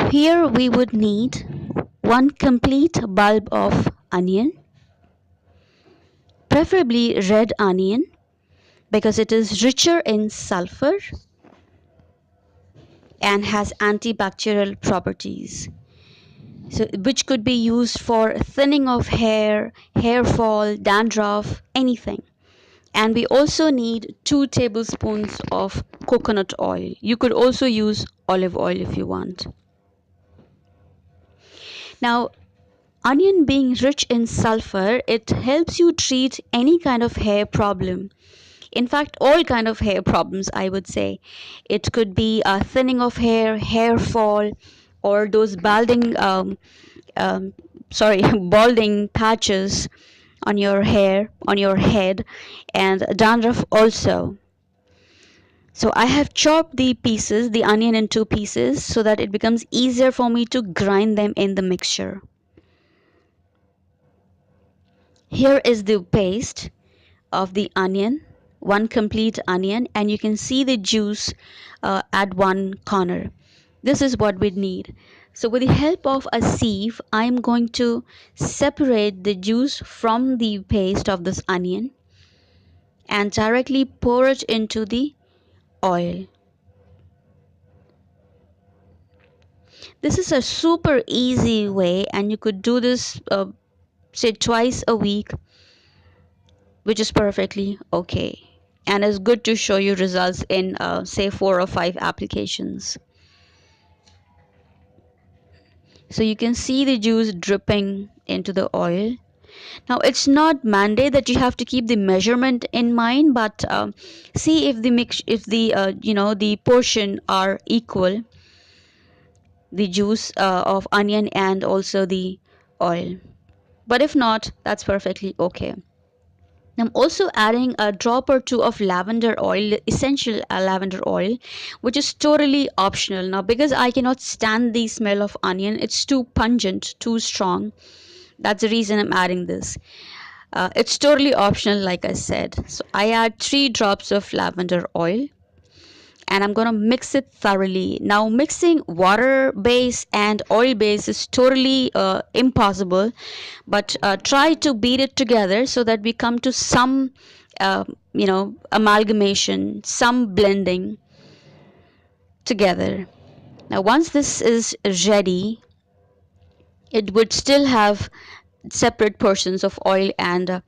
Here we would need one complete bulb of onion, preferably red onion because it is richer in sulfur and has antibacterial properties. So, which could be used for thinning of hair, hair fall, dandruff, anything. And we also need 2 tablespoons of coconut oil. You could also use olive oil if you want. Now, onion being rich in sulfur, it helps you treat any kind of hair problem. In fact, all kind of hair problems, I would say. It could be a thinning of hair, hair fall, or those um, balding patches on your hair, on your head, and dandruff also. So I have chopped the onion into pieces so that it becomes easier for me to grind them in the mixture. Here is the paste of the onion, one complete onion, and you can see the juice at one corner. This is what we need. So with the help of a sieve, I'm going to separate the juice from the paste of this onion and directly pour it into the oil. This is a super easy way, and you could do this say twice a week, which is perfectly okay and is good to show you results in say 4 or 5 applications. So you can see the juice dripping into the oil. Now it's not mandate that you have to keep the measurement in mind, but see if the portion are equal, the juice of onion and also the oil. But if not, that's perfectly okay. I'm also adding a drop or two of lavender oil, essential lavender oil, which is totally optional. Now, because I cannot stand the smell of onion, it's too pungent, too strong. That's the reason I'm adding this. It's totally optional, like I said. So I add 3 drops of lavender oil and I'm gonna mix it thoroughly. Now, mixing water base and oil base is totally impossible, but try to beat it together so that we come to some amalgamation, some blending together. Now, once this is ready, it would still have separate portions of oil and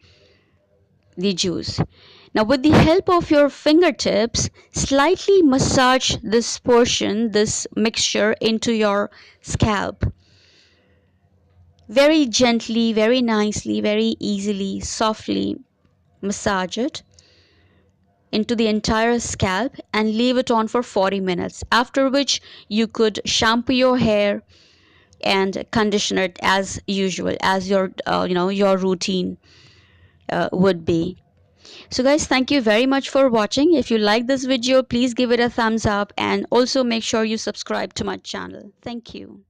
the juice. Now, with the help of your fingertips, slightly massage this portion, this mixture, into your scalp. Very gently, very nicely, very easily, softly massage it into the entire scalp and leave it on for 40 minutes. After which, you could shampoo your hair and condition it as usual, as your routine would be. So guys, thank you very much for watching. If you like this video, please give it a thumbs up and also make sure you subscribe to my channel. Thank you.